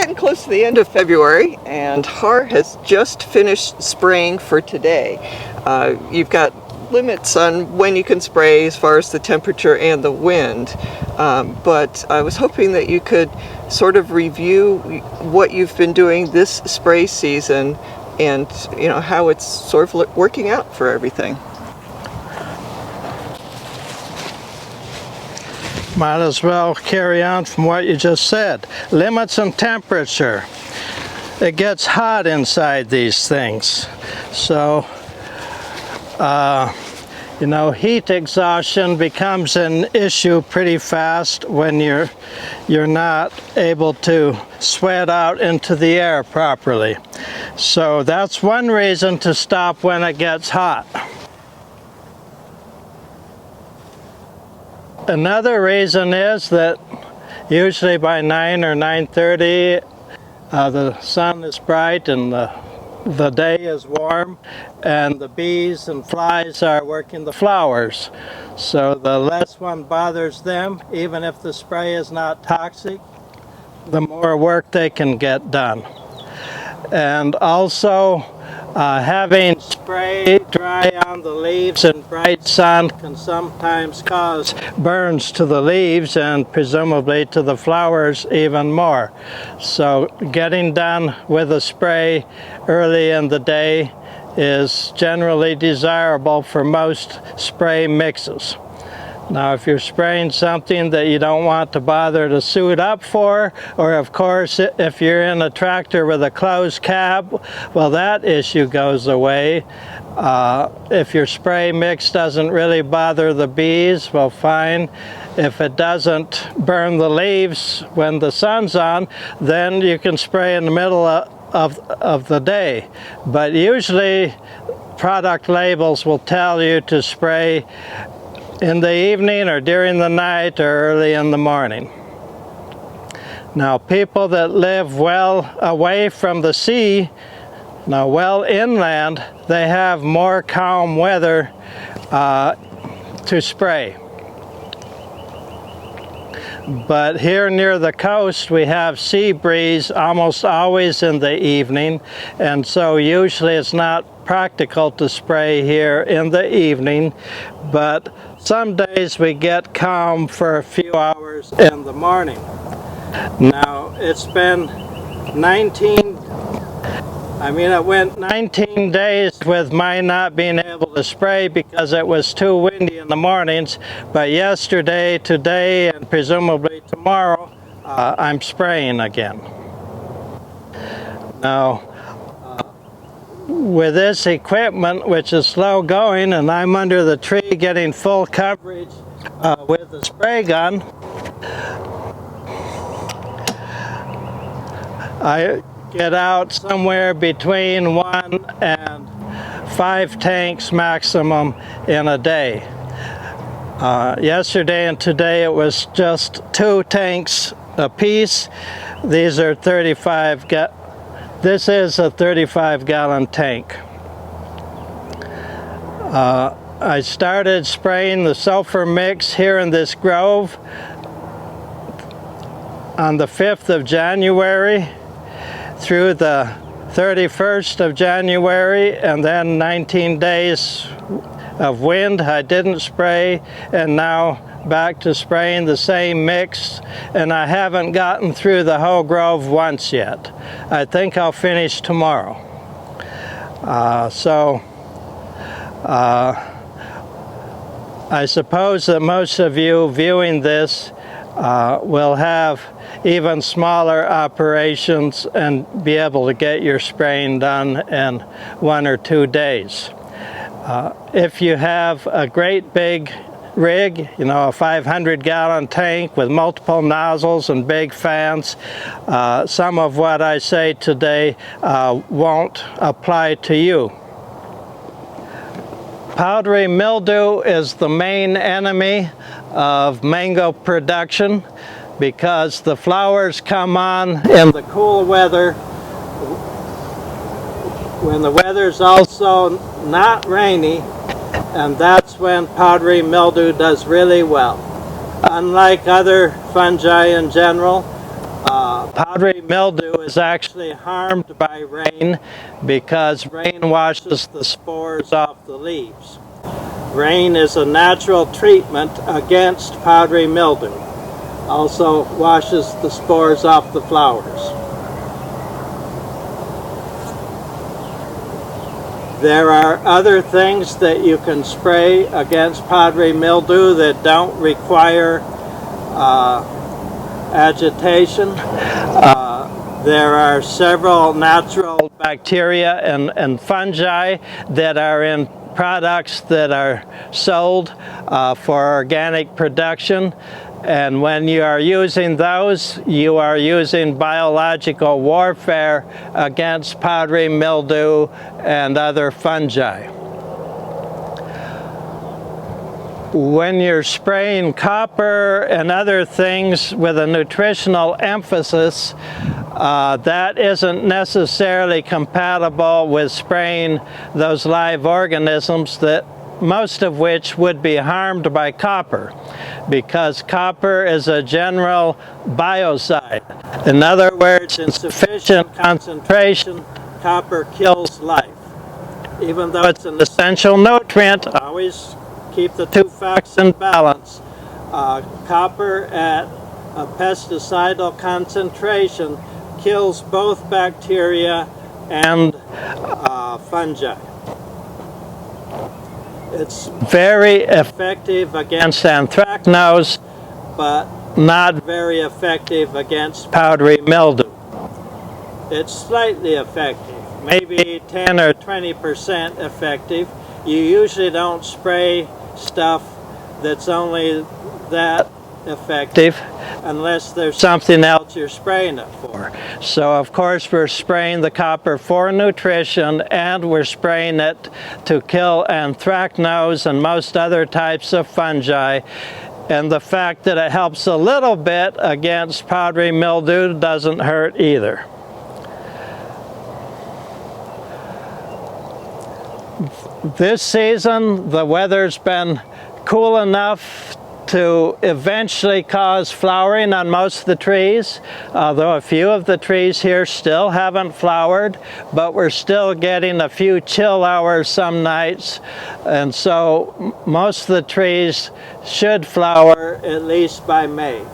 getting close to the end of February, and Har has just finished spraying for today. You've got limits on when you can spray as far as the temperature and the wind, but I was hoping that you could sort of review what you've been doing this spray season and how it's sort of working out for everything. Might as well carry on from what you just said. Limits in temperature. It gets hot inside these things. So, heat exhaustion becomes an issue pretty fast when you're not able to sweat out into the air properly. So that's one reason to stop when it gets hot. Another reason is that usually by 9 or 9:30 the sun is bright and the day is warm and the bees and flies are working the flowers. So the less one bothers them, even if the spray is not toxic, the more work they can get done. And also having spray dry on the leaves in bright sun can sometimes cause burns to the leaves and presumably to the flowers even more. So getting done with a spray early in the day is generally desirable for most spray mixes. Now, if you're spraying something that you don't want to bother to suit up for, or of course if you're in a tractor with a closed cab, well, that issue goes away. If your spray mix doesn't really bother the bees, well, fine. If it doesn't burn the leaves when the sun's on, then you can spray in the middle of the day. But usually product labels will tell you to spray in the evening or during the night or early in the morning. Now, people that live well away from the sea, well inland, they have more calm weather to spray. But here near the coast we have sea breeze almost always in the evening, and so usually it's not practical to spray here in the evening, but some days we get calm for a few hours in the morning. Now, it's been it went 19 days with my not being able to spray because it was too windy in the mornings, but yesterday, today, and presumably tomorrow, I'm spraying again. Now, with this equipment, which is slow going, and I'm under the tree getting full coverage with the spray gun, I get out somewhere between 1 and 5 tanks maximum in a day. Yesterday and today it was just 2 tanks a piece. These are 35 This is a 35-gallon tank. I started spraying the sulfur mix here in this grove on the 5th of January through the 31st of January, and then 19 days of wind I didn't spray, and now back to spraying the same mix, and I haven't gotten through the whole grove once yet. I think I'll finish tomorrow. I suppose that most of you viewing this will have even smaller operations and be able to get your spraying done in 1 or 2 days. If you have a great big rig, a 500-gallon tank with multiple nozzles and big fans, some of what I say today won't apply to you. Powdery mildew is the main enemy of mango production because the flowers come on in the cool weather when the weather's also not rainy, and that's when powdery mildew does really well. Unlike other fungi in general, Powdery mildew is actually harmed by rain because rain washes the spores off the leaves. Rain is a natural treatment against powdery mildew. Also washes the spores off the flowers. There are other things that you can spray against powdery mildew that don't require agitation. There are several natural bacteria and fungi that are in products that are sold for organic production. And when you are using those, you are using biological warfare against powdery mildew and other fungi. When you're spraying copper and other things with a nutritional emphasis, that isn't necessarily compatible with spraying those live organisms, that most of which would be harmed by copper, because copper is a general biocide. In other words, in sufficient concentration, copper kills life. Even though it's an essential nutrient, always keep the two facts in balance. Copper at a pesticidal concentration kills both bacteria and fungi. It's very effective against anthracnose, but not very effective against powdery mildew. It's slightly effective, maybe 10 or 20% effective. You usually don't spray stuff that's only that effective unless there's something else you're spraying it for. So of course we're spraying the copper for nutrition, and we're spraying it to kill anthracnose and most other types of fungi. And the fact that it helps a little bit against powdery mildew doesn't hurt either. This season the weather's been cool enough to eventually cause flowering on most of the trees, although a few of the trees here still haven't flowered, but we're still getting a few chill hours some nights, and so most of the trees should flower at least by May.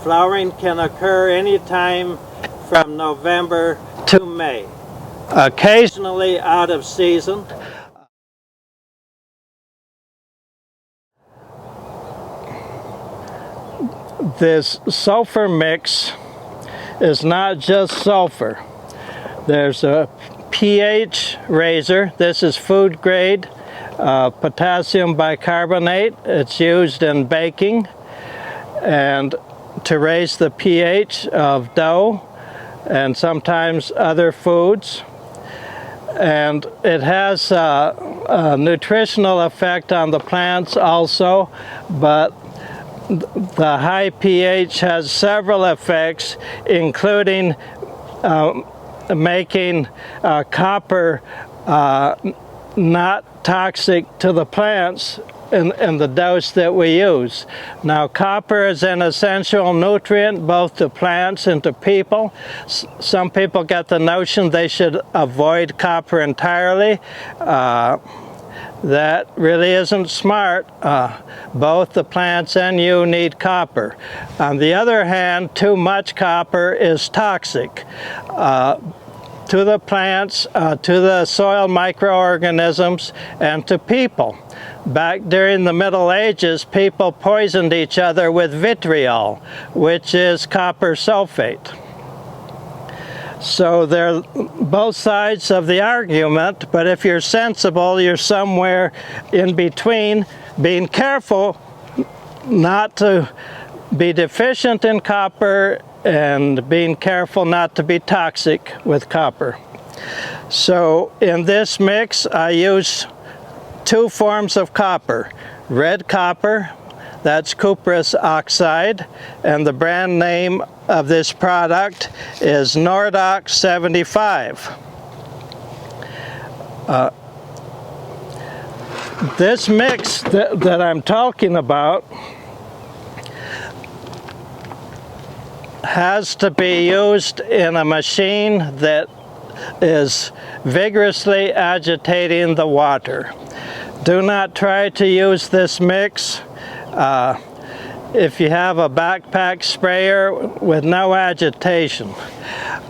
Flowering can occur anytime from November to May, occasionally out of season. This sulfur mix is not just sulfur. There's a pH raiser. This is food grade potassium bicarbonate. It's used in baking and to raise the pH of dough and sometimes other foods. And it has a nutritional effect on the plants also, but the high pH has several effects, including making copper not toxic to the plants in the dose that we use. Now, copper is an essential nutrient both to plants and to people. Some people get the notion they should avoid copper entirely. That really isn't smart. Both the plants and you need copper. On the other hand, too much copper is toxic to the plants, to the soil microorganisms, and to people. Back during the Middle Ages, people poisoned each other with vitriol, which is copper sulfate. So they're both sides of the argument, but if you're sensible, you're somewhere in between, being careful not to be deficient in copper and being careful not to be toxic with copper. So in this mix, I use two forms of copper. Red copper, that's cuprous oxide, and the brand name of this product is Nordox 75. This mix that I'm talking about has to be used in a machine that is vigorously agitating the water. Do not try to use this mix if you have a backpack sprayer with no agitation.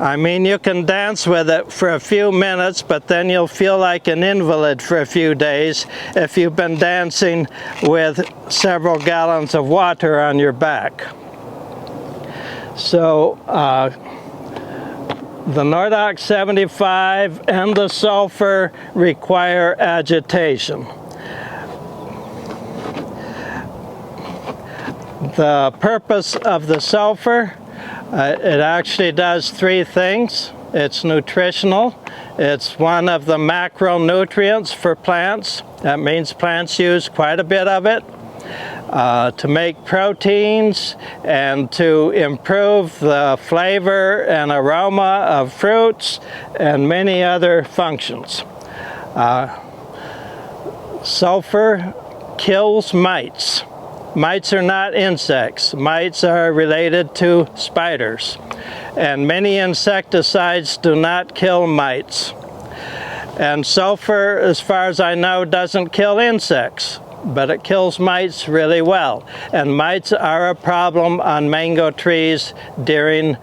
I mean, you can dance with it for a few minutes, but then you'll feel like an invalid for a few days if you've been dancing with several gallons of water on your back. So the Nordox 75 and the sulfur require agitation. The purpose of the sulfur, it actually does three things. It's nutritional. It's one of the macronutrients for plants. That means plants use quite a bit of it to make proteins and to improve the flavor and aroma of fruits and many other functions. Sulfur kills mites. Mites are not insects. Mites are related to spiders. And many insecticides do not kill mites. And sulfur, as far as I know, doesn't kill insects, but it kills mites really well. And mites are a problem on mango trees during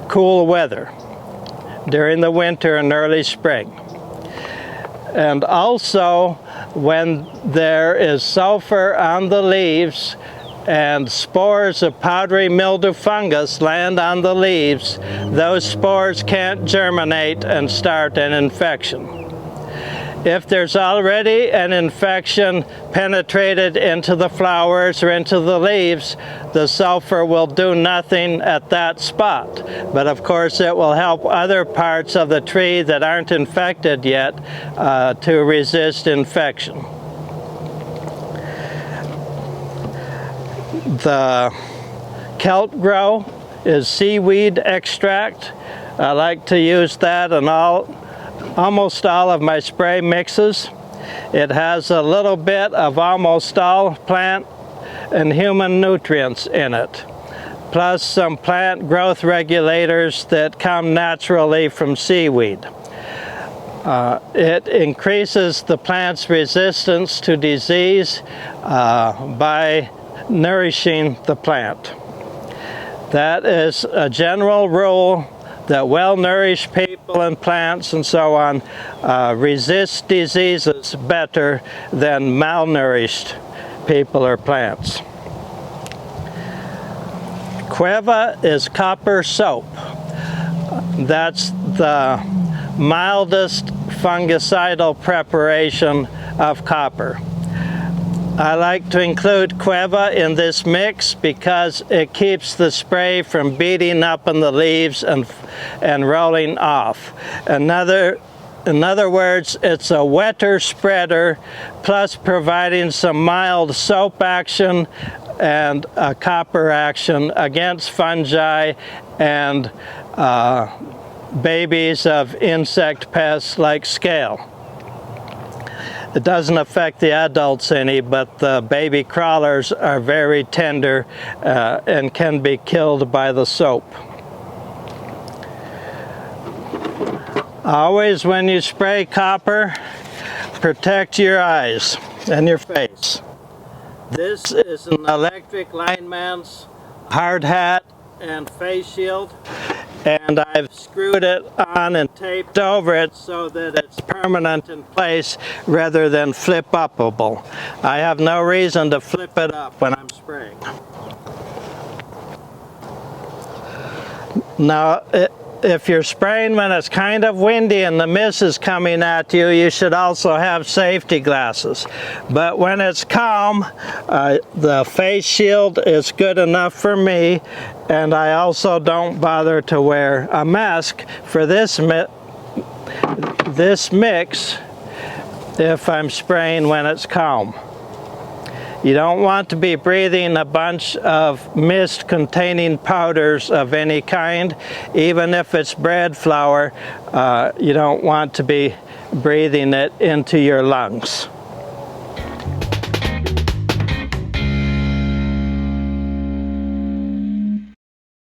cool weather, during the winter and early spring. And also, when there is sulfur on the leaves and spores of powdery mildew fungus land on the leaves, those spores can't germinate and start an infection. If there's already an infection penetrated into the flowers or into the leaves, the sulfur will do nothing at that spot. But of course it will help other parts of the tree that aren't infected yet to resist infection. The kelp grow is seaweed extract. I like to use that in almost all of my spray mixes. It has a little bit of almost all plant and human nutrients in it, plus some plant growth regulators that come naturally from seaweed. It increases the plant's resistance to disease by nourishing the plant. That is a general rule that well-nourished people and plants and so on resist diseases better than malnourished people or plants. Cueva is copper soap. That's the mildest fungicidal preparation of copper. I like to include Cueva in this mix because it keeps the spray from beating up on the leaves and rolling off. In other words, it's a wetter spreader, plus providing some mild soap action and a copper action against fungi and babies of insect pests like scale. It doesn't affect the adults any, but the baby crawlers are very tender and can be killed by the soap. Always when you spray copper, protect your eyes and your face. This is an electric lineman's hard hat and face shield, and I've screwed it on and taped over it so that it's permanent in place rather than flip-upable. I have no reason to flip it up when I'm spraying. Now, if you're spraying when it's kind of windy and the mist is coming at you, you should also have safety glasses. But when it's calm, the face shield is good enough for me, and I also don't bother to wear a mask for this mix if I'm spraying when it's calm. You don't want to be breathing a bunch of mist-containing powders of any kind. Even if it's bread flour, you don't want to be breathing it into your lungs.